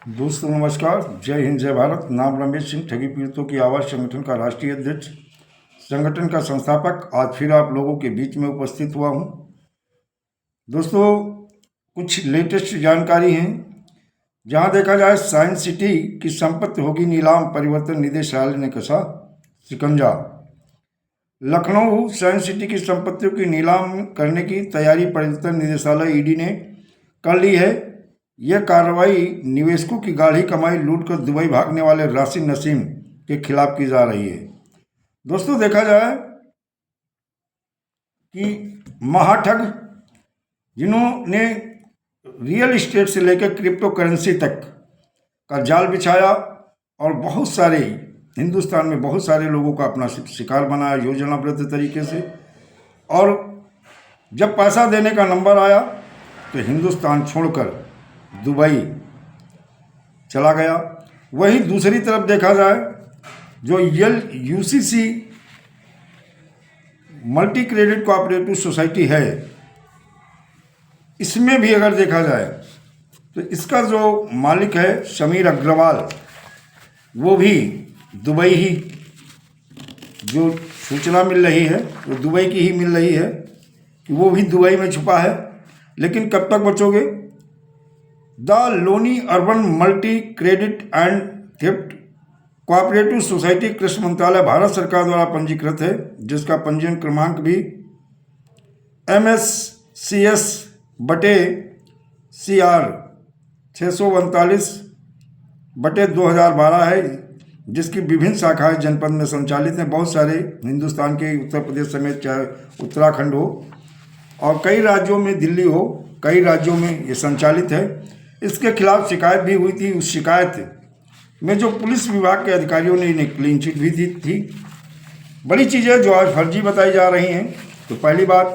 दोस्तों नमस्कार, जय हिंद जय भारत। नाम रमेश सिंह, ठगी पीड़ितों की आवाज़ संगठन का राष्ट्रीय अध्यक्ष, संगठन का संस्थापक आज फिर आप लोगों के बीच में उपस्थित हुआ हूं। दोस्तों कुछ लेटेस्ट जानकारी है। जहां देखा जाए साइंस सिटी की संपत्ति होगी नीलाम, परिवर्तन निदेशालय ने कसा शिकंजा। लखनऊ साइंस सिटी की संपत्तियों की नीलाम करने की तैयारी परिवर्तन निदेशालय ईडी ने कर ली है। यह कार्रवाई निवेशकों की गाढ़ी कमाई लूटकर दुबई भागने वाले राशिद नसीम के खिलाफ की जा रही है। दोस्तों देखा जाए कि महाठग जिन्होंने रियल इस्टेट से लेकर क्रिप्टो करेंसी तक का जाल बिछाया और बहुत सारे हिंदुस्तान में बहुत सारे लोगों का अपना शिकार बनाया योजनाबद्ध तरीके से, और जब पैसा देने का नंबर आया तो हिंदुस्तान छोड़कर दुबई चला गया। वहीं दूसरी तरफ देखा जाए जो UCC multi credit cooperative society है, इसमें भी अगर देखा जाए तो इसका जो मालिक है समीर अग्रवाल, वो भी दुबई ही, जो सूचना मिल रही है वो दुबई की ही मिल रही है कि वो भी दुबई में छुपा है। लेकिन कब तक बचोगे? The Loni urban multi credit and thrift cooperative society कृषि मंत्रालय भारत सरकार द्वारा पंजीकृत है, जिसका पंजीयन क्रमांक भी MSCS बटे CR 639 बटे 2012 है, जिसकी विभिन्न शाखाएं जनपद में संचालित हैं। बहुत सारे हिंदुस्तान के उत्तर प्रदेश समेत, चाहे उत्तराखंड हो और कई राज्यों में, दिल्ली हो, कई राज्यों में ये संचालित है। इसके खिलाफ शिकायत भी हुई थी। उस शिकायत में जो पुलिस विभाग के अधिकारियों ने इन्हें क्लीन चिट भी दी थी। बड़ी चीज़ें जो आज फर्जी बताई जा रही हैं। तो पहली बात,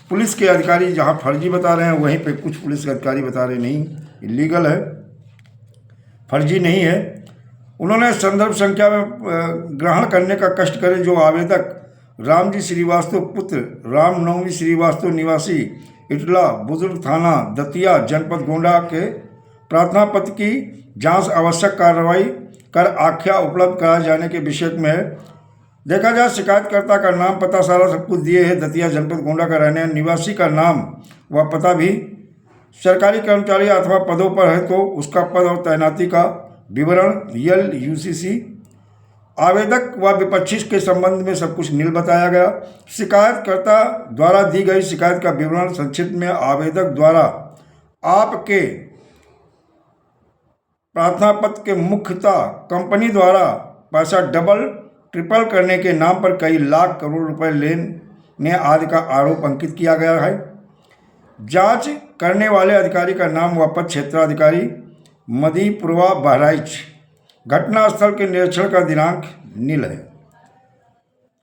पुलिस के अधिकारी जहां फर्जी बता रहे हैं वहीं पे कुछ पुलिस के अधिकारी बता रहे नहीं, इलीगल है, फर्जी नहीं है। उन्होंने संदर्भ संख्या में ग्रहण करने का कष्ट करे जो आवेदक रामजी श्रीवास्तव पुत्र रामनवमी श्रीवास्तव निवासी इटला बुजुर्ग थाना दतिया जनपद गोंडा के प्रार्थना पत्र की जांच आवश्यक कार्रवाई कर आख्या उपलब्ध कराए जाने के विषय में है। देखा जाए शिकायतकर्ता का नाम पता सारा सब कुछ दिए है। दतिया जनपद गोंडा का रहने निवासी का नाम व पता भी, सरकारी कर्मचारी अथवा पदों पर है तो उसका पद और तैनाती का विवरण, रियल यूसीसी, आवेदक व विपक्षी के संबंध में सब कुछ नील बताया गया। शिकायतकर्ता द्वारा दी गई शिकायत का विवरण संक्षिप्त में आवेदक द्वारा आपके प्रार्थना पत्र के मुख्यतः कंपनी द्वारा पैसा डबल ट्रिपल करने के नाम पर कई लाख करोड़ रुपए लेने आदि का आरोप अंकित किया गया है। जांच करने वाले अधिकारी का नाम व पद क्षेत्राधिकारी मधीपुरवा बहराइच। घटनास्थल के निरीक्षण का दिनांक नील है।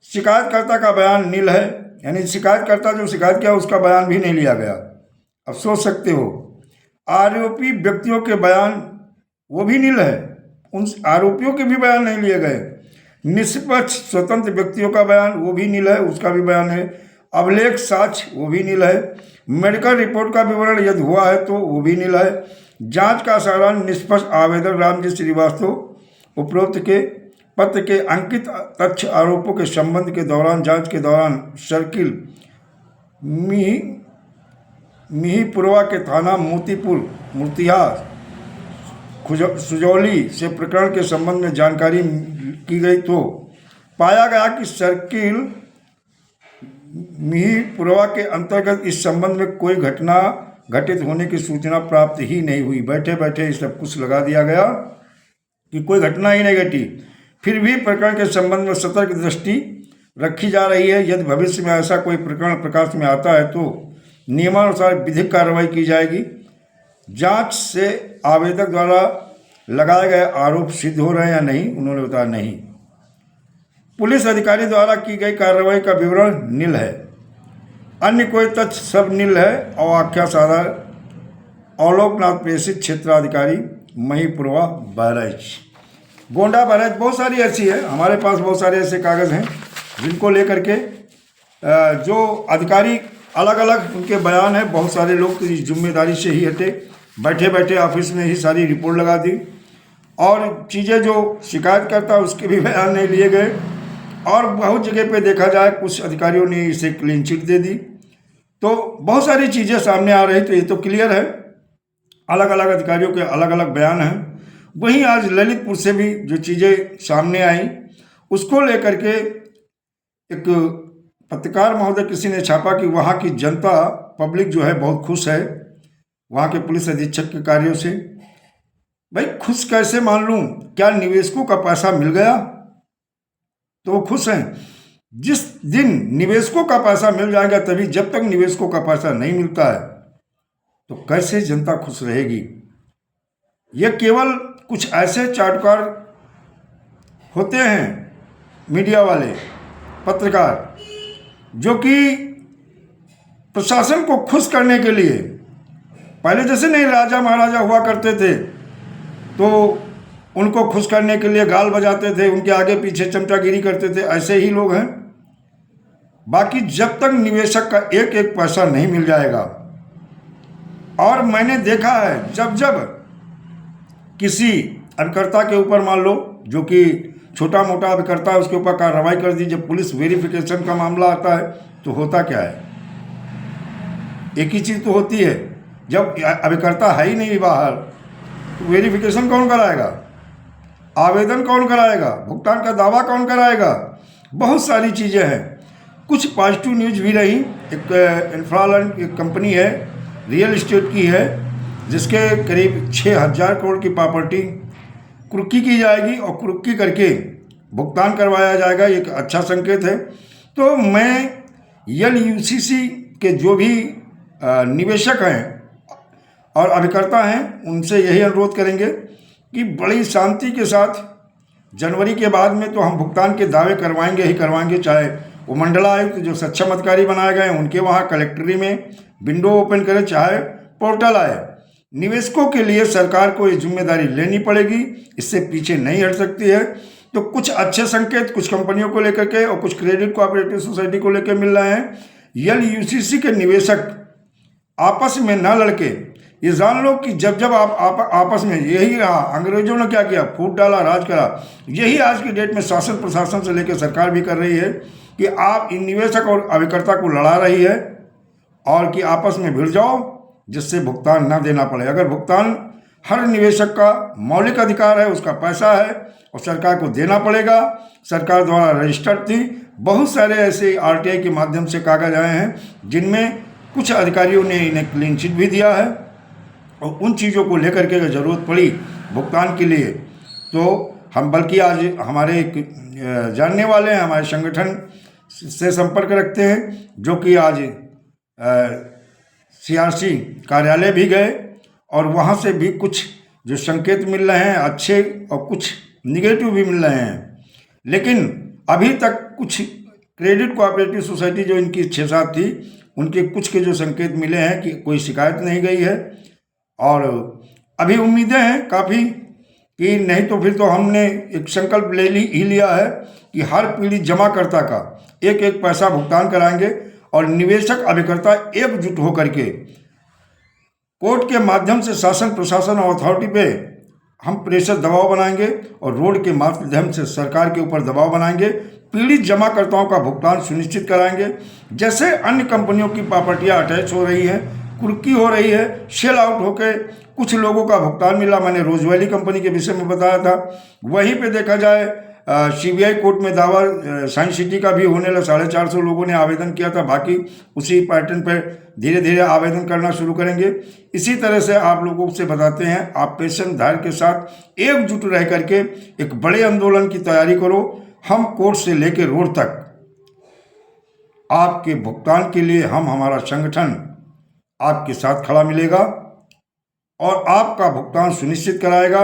शिकायतकर्ता का बयान नील है, यानी शिकायतकर्ता जो शिकायत किया उसका बयान भी नहीं लिया गया। अब सोच सकते हो, आरोपी व्यक्तियों के बयान वो भी नील है, उन आरोपियों के भी बयान नहीं लिए गए। निष्पक्ष स्वतंत्र व्यक्तियों का बयान वो भी नील है, उसका भी बयान है। अभिलेख साक्ष्य वो भी नील है। मेडिकल रिपोर्ट का विवरण यदि हुआ है तो वो भी नील है। जांच का सारांश निष्पक्ष आवेदक रामजी श्रीवास्तव उपरोक्त के पत्र के अंकित तथ्य आरोपों के संबंध के दौरान जांच के दौरान सर्किल मिहीपुरवा के थाना मोतीपुर मुर्तिहार सुजौली से प्रकरण के संबंध में जानकारी की गई तो पाया गया कि सर्किल मिहीपुरवा के अंतर्गत इस संबंध में कोई घटना घटित होने की सूचना प्राप्त ही नहीं हुई। बैठे बैठे सब कुछ लगा दिया गया कि कोई घटना ही नहीं घटी। फिर भी प्रकरण के संबंध में सतर्क दृष्टि रखी जा रही है। यदि भविष्य में ऐसा कोई प्रकरण प्रकाश में आता है तो नियमानुसार विधिक कार्रवाई की जाएगी। जांच से आवेदक द्वारा लगाए गए आरोप सिद्ध हो रहे हैं या नहीं, उन्होंने बताया नहीं। पुलिस अधिकारी द्वारा की गई कार्रवाई का विवरण नील है। अन्य कोई तथ्य सब नील है। और आख्या साधार अवलोकनाथ प्रेषित क्षेत्राधिकारी महीपुरवा बहराइच गोंडा बहराइच। बहुत सारी ऐसी है, हमारे पास बहुत सारे ऐसे कागज़ हैं जिनको लेकर के जो अधिकारी अलग अलग उनके बयान है। बहुत सारे लोग तो इस जिम्मेदारी से ही हटे, बैठे बैठे ऑफिस में ही सारी रिपोर्ट लगा दी। और चीज़ें जो शिकायत करता है उसके भी बयान नहीं लिए गए। और बहुत जगह पे देखा जाए कुछ अधिकारियों ने इसे क्लीन चिट दे दी। तो बहुत सारी चीज़ें सामने आ रही, तो ये तो क्लियर है, अलग अलग अधिकारियों के अलग अलग बयान हैं। वहीं आज ललितपुर से भी जो चीज़ें सामने आई उसको लेकर के एक पत्रकार महोदय किसी ने छापा कि वहाँ की जनता पब्लिक जो है बहुत खुश है वहाँ के पुलिस अधीक्षक के कार्यों से। भाई खुश कैसे मान लूँ? क्या निवेशकों का पैसा मिल गया तो वो खुश हैं? जिस दिन निवेशकों का पैसा मिल जाएगा तभी, जब तक निवेशकों का पैसा नहीं मिलता है तो कैसे जनता खुश रहेगी? ये केवल कुछ ऐसे चाटुकार होते हैं मीडिया वाले पत्रकार जो कि प्रशासन को खुश करने के लिए, पहले जैसे नहीं राजा महाराजा हुआ करते थे तो उनको खुश करने के लिए गाल बजाते थे, उनके आगे पीछे चमचागिरी करते थे, ऐसे ही लोग हैं। बाकी जब तक निवेशक का एक एक पैसा नहीं मिल जाएगा, और मैंने देखा है जब जब किसी अभिकर्ता के ऊपर मान लो जो कि छोटा मोटा अभिकर्ता है उसके ऊपर कार्रवाई कर दी, जब पुलिस वेरिफिकेशन का मामला आता है तो होता क्या है? एक ही चीज़ तो होती है, जब अभिकर्ता है ही नहीं बाहर तो वेरिफिकेशन कौन कराएगा, आवेदन कौन कराएगा, भुगतान का दावा कौन कराएगा? बहुत सारी चीज़ें हैं। कुछ पॉजिटिव न्यूज भी रही। एक इंफ्रालैंड एक कंपनी है, रियल इस्टेट की है, जिसके करीब 6000 करोड़ की प्रॉपर्टी कुर्की की जाएगी और कुर्की करके भुगतान करवाया जाएगा। एक अच्छा संकेत है। तो मैं LUCC के जो भी निवेशक हैं और अभिकर्ता हैं उनसे यही अनुरोध करेंगे कि बड़ी शांति के साथ जनवरी के बाद में तो हम भुगतान के दावे करवाएंगे ही करवाएंगे, चाहे वो मंडलायुक्त जो सक्षम अधिकारी बनाए गए हैं उनके वहाँ कलेक्ट्री में विंडो ओपन करें, चाहे पोर्टल आए। निवेशकों के लिए सरकार को ये जिम्मेदारी लेनी पड़ेगी, इससे पीछे नहीं हट सकती है। तो कुछ अच्छे संकेत कुछ कंपनियों को लेकर के और कुछ क्रेडिट कोऑपरेटिव सोसाइटी को लेकर मिल रहे हैं। LUCC के निवेशक आपस में न लड़के, ये जान लो कि जब जब आप आपस में, यही रहा, अंग्रेजों ने क्या किया, फूट डाला, राज करा। यही आज की डेट में शासन प्रशासन से लेकर सरकार भी कर रही है कि आप इन निवेशक और अभिकर्ता को लड़ा रही है और कि आपस में भिड़ जाओ जिससे भुगतान ना देना पड़े। अगर भुगतान हर निवेशक का मौलिक अधिकार है, उसका पैसा है और सरकार को देना पड़ेगा। सरकार द्वारा रजिस्टर्ड थी, बहुत सारे ऐसे RTI के माध्यम से कागज आए हैं जिनमें कुछ अधिकारियों ने इन्हें क्लीन चिट भी दिया है और उन चीज़ों को लेकर के अगर ज़रूरत पड़ी भुगतान के लिए तो हम, बल्कि आज हमारे एक जानने वाले हैं, हमारे संगठन से संपर्क रखते हैं जो कि आज CRC कार्यालय भी गए और वहाँ से भी कुछ जो संकेत मिल रहे हैं अच्छे और कुछ निगेटिव भी मिल रहे हैं। लेकिन अभी तक कुछ क्रेडिट कोऑपरेटिव सोसाइटी जो इनकी 6-7 थी उनके कुछ के जो संकेत मिले हैं कि कोई शिकायत नहीं गई है और अभी उम्मीदें हैं काफ़ी कि नहीं तो फिर तो हमने एक संकल्प ही लिया है कि हर पीड़ित जमाकर्ता का एक एक पैसा भुगतान कराएंगे और निवेशक अभिकर्ता एकजुट होकर के कोर्ट के माध्यम से शासन प्रशासन और अथॉरिटी पे हम प्रेशर दबाव बनाएंगे और रोड के माध्यम से सरकार के ऊपर दबाव बनाएंगे। पीड़ित जमाकर्ताओं का भुगतान सुनिश्चित कराएंगे। जैसे अन्य कंपनियों की प्रॉपर्टियां अटैच हो रही हैं, कुर्की हो रही है, सेल आउट होकर कुछ लोगों का भुगतान मिला। मैंने रोज वैली कंपनी के विषय में बताया था। वहीं पे देखा जाए CBI कोर्ट में दावा साइंस सिटी का भी होने लगा। 450 लोगों ने आवेदन किया था। बाकी उसी पैटर्न पर धीरे धीरे आवेदन करना शुरू करेंगे। इसी तरह से आप लोगों से बताते हैं, आप पेशेंस धैर्य के साथ एकजुट रह करके एक बड़े आंदोलन की तैयारी करो। हम कोर्ट से लेकर रोड तक आपके भुगतान के लिए हमारा संगठन आपके साथ खड़ा मिलेगा और आपका भुगतान सुनिश्चित कराएगा।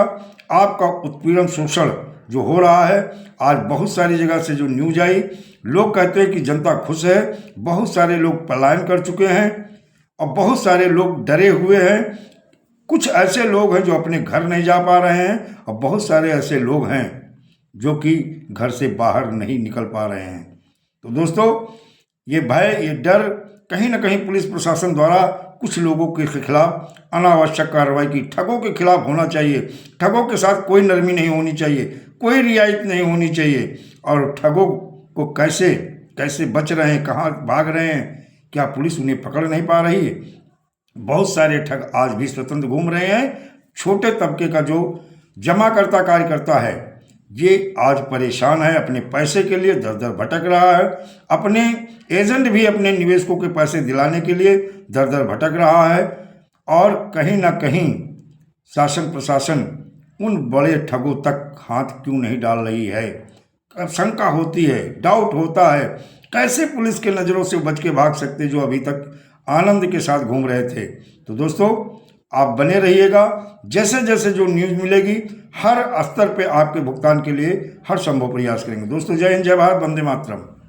आपका उत्पीड़न शोषण जो हो रहा है, आज बहुत सारी जगह से जो न्यूज आई, लोग कहते हैं कि जनता खुश है, बहुत सारे लोग पलायन कर चुके हैं और बहुत सारे लोग डरे हुए हैं। कुछ ऐसे लोग हैं जो अपने घर नहीं जा पा रहे हैं और बहुत सारे ऐसे लोग हैं जो कि घर से बाहर नहीं निकल पा रहे हैं। तो दोस्तों, ये भय, ये डर कहीं ना कहीं पुलिस प्रशासन द्वारा कुछ लोगों के खिलाफ अनावश्यक कार्रवाई की। ठगों के खिलाफ होना चाहिए। ठगों के साथ कोई नरमी नहीं होनी चाहिए, कोई रियायत नहीं होनी चाहिए। और ठगों को कैसे कैसे बच रहे हैं, कहाँ भाग रहे हैं, क्या पुलिस उन्हें पकड़ नहीं पा रही है? बहुत सारे ठग आज भी स्वतंत्र घूम रहे हैं। छोटे तबके का जो जमाकर्ता कार्यकर्ता है, ये आज परेशान है, अपने पैसे के लिए दर दर भटक रहा है। अपने एजेंट भी अपने निवेशकों के पैसे दिलाने के लिए दर दर भटक रहा है। और कहीं ना कहीं शासन प्रशासन उन बड़े ठगों तक हाथ क्यों नहीं डाल रही है? शंका होती है, डाउट होता है, कैसे पुलिस के नज़रों से बच के भाग सकते जो अभी तक आनंद के साथ घूम रहे थे। तो दोस्तों, आप बने रहिएगा। जैसे जैसे जो न्यूज़ मिलेगी हर स्तर पे आपके भुगतान के लिए हर संभव प्रयास करेंगे। दोस्तों, जय हिंद, जय भारत, वंदे मातरम।